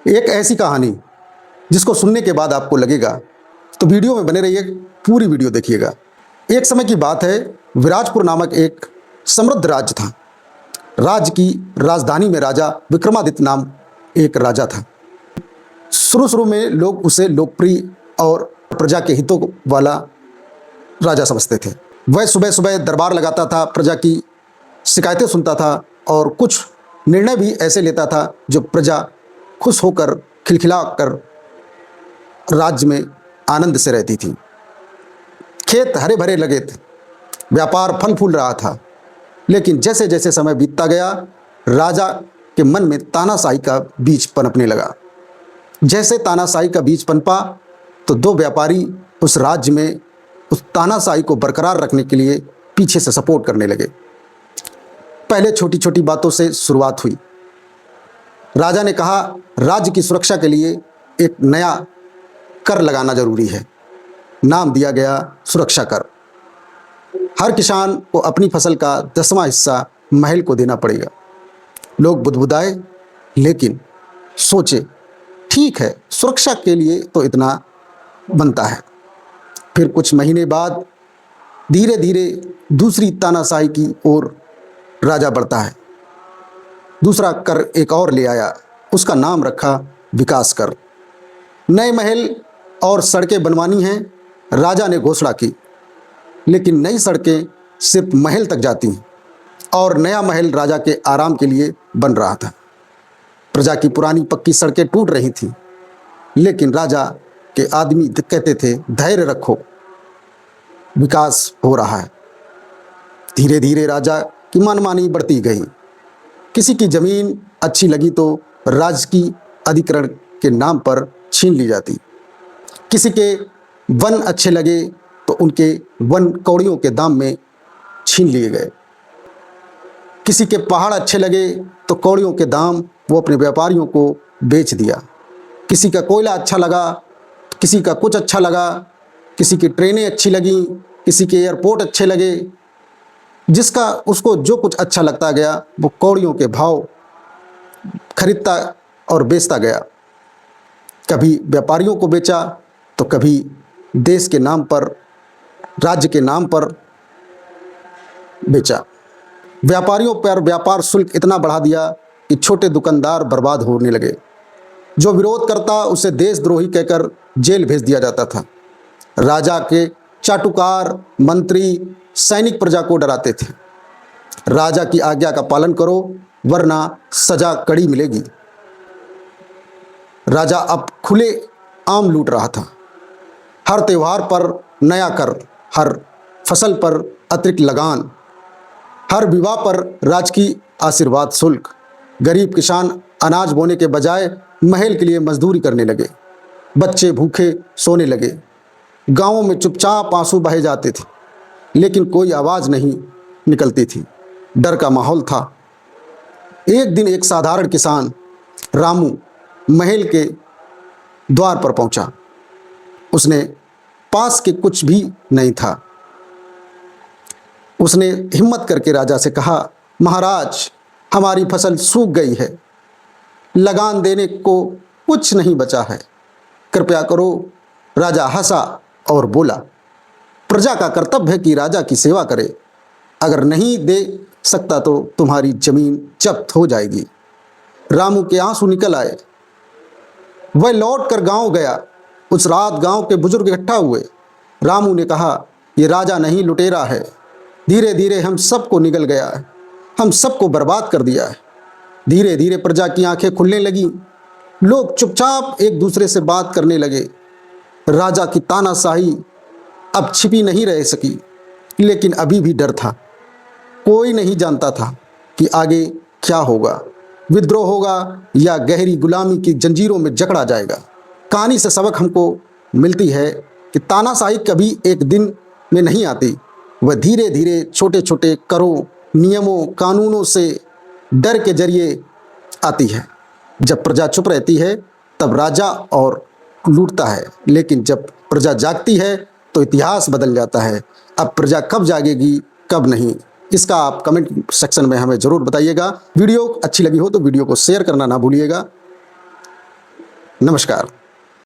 एक ऐसी कहानी जिसको सुनने के बाद आपको लगेगा, तो वीडियो में बने रहिए, पूरी वीडियो देखिएगा। एक समय की बात है, विराजपुर नामक एक समृद्ध राज्य था। राज्य की राजधानी में राजा विक्रमादित्य नाम एक राजा था। शुरू शुरू में लोग उसे लोकप्रिय और प्रजा के हितों वाला राजा समझते थे। वह सुबह सुबह दरबार लगाता था, प्रजा की शिकायतें सुनता था और कुछ निर्णय भी ऐसे लेता था जो प्रजा खुश होकर खिलखिला कर राज्य में आनंद से रहती थी। खेत हरे भरे लगे थे, व्यापार फल फूल रहा था। लेकिन जैसे जैसे समय बीतता गया, राजा के मन में तानाशाही का बीज पनपने लगा। जैसे तानाशाही का बीज पनपा तो दो व्यापारी उस राज्य में उस तानाशाही को बरकरार रखने के लिए पीछे से सपोर्ट करने लगे। पहले छोटी छोटी बातों से शुरुआत हुई। राजा ने कहा, राज्य की सुरक्षा के लिए एक नया कर लगाना जरूरी है। नाम दिया गया सुरक्षा कर। हर किसान को अपनी फसल का 10वां हिस्सा महल को देना पड़ेगा। लोग बुदबुदाए, लेकिन सोचे ठीक है, सुरक्षा के लिए तो इतना बनता है। फिर कुछ महीने बाद धीरे धीरे दूसरी तानाशाही की ओर राजा बढ़ता है। दूसरा कर एक और ले आया, उसका नाम रखा विकास कर। नए महल और सड़कें बनवानी हैं, राजा ने घोषणा की। लेकिन नई सड़कें सिर्फ महल तक जाती हैं और नया महल राजा के आराम के लिए बन रहा था। प्रजा की पुरानी पक्की सड़कें टूट रही थीं, लेकिन राजा के आदमी कहते थे, धैर्य रखो, विकास हो रहा है। धीरे धीरे राजा की मनमानी बढ़ती गई। किसी की जमीन अच्छी लगी तो राज्य की अधिग्रहण के नाम पर छीन ली जाती। किसी के वन अच्छे लगे तो उनके वन कौड़ियों के दाम में छीन लिए गए। किसी के पहाड़ अच्छे लगे तो कौड़ियों के दाम वो अपने व्यापारियों को बेच दिया। किसी का कोयला अच्छा लगा, किसी का कुछ अच्छा लगा, किसी की ट्रेनें अच्छी लगी, किसी के एयरपोर्ट अच्छे लगे। जिसका उसको जो कुछ अच्छा लगता गया वो कौड़ियों के भाव खरीदता और बेचता गया। कभी व्यापारियों को बेचा तो कभी देश के नाम पर, राज्य के नाम पर बेचा। व्यापारियों पर व्यापार शुल्क इतना बढ़ा दिया कि छोटे दुकानदार बर्बाद होने लगे। जो विरोध करता उसे देशद्रोही कहकर जेल भेज दिया जाता था। राजा के चाटुकार, मंत्री, सैनिक प्रजा को डराते थे, राजा की आज्ञा का पालन करो वरना सजा कड़ी मिलेगी। राजा अब खुले आम लूट रहा था। हर त्योहार पर नया कर, हर फसल पर अतिरिक्त लगान, हर विवाह पर राजकीय आशीर्वाद शुल्क। गरीब किसान अनाज बोने के बजाय महल के लिए मजदूरी करने लगे। बच्चे भूखे सोने लगे। गांवों में चुपचाप आंसू बहे जाते थे, लेकिन कोई आवाज़ नहीं निकलती थी। डर का माहौल था। एक दिन एक साधारण किसान रामू महल के द्वार पर पहुंचा। उसने पास के कुछ भी नहीं था। उसने हिम्मत करके राजा से कहा, महाराज, हमारी फसल सूख गई है, लगान देने को कुछ नहीं बचा है, कृपया करो। राजा हंसा और बोला, प्रजा का कर्तव्य है कि राजा की सेवा करे। अगर नहीं दे सकता तो तुम्हारी जमीन जब्त हो जाएगी। रामू के आंसू निकल आए। वह लौट कर गाँव गया। उस रात गांव के बुजुर्ग इकट्ठा हुए। रामू ने कहा, ये राजा नहीं लुटेरा है। धीरे धीरे हम सबको निगल गया है, हम सबको बर्बाद कर दिया है। धीरे धीरे प्रजा की आंखें खुलने लगी। लोग चुपचाप एक दूसरे से बात करने लगे। राजा की तानाशाही अब छिपी नहीं रह सकी, लेकिन अभी भी डर था। कोई नहीं जानता था कि आगे क्या होगा, विद्रोह होगा या गहरी गुलामी की जंजीरों में जकड़ा जाएगा। कहानी से सबक हमको मिलती है कि तानाशाही कभी एक दिन में नहीं आती। वह धीरे धीरे छोटे छोटे करों, नियमों, कानूनों से डर के जरिए आती है। जब प्रजा चुप रहती है तब राजा और लूटता है, लेकिन जब प्रजा जागती है तो इतिहास बदल जाता है। अब प्रजा कब जागेगी, कब नहीं, इसका आप कमेंट सेक्शन में हमें ज़रूर बताइएगा। वीडियो अच्छी लगी हो तो वीडियो को शेयर करना ना भूलिएगा। नमस्कार।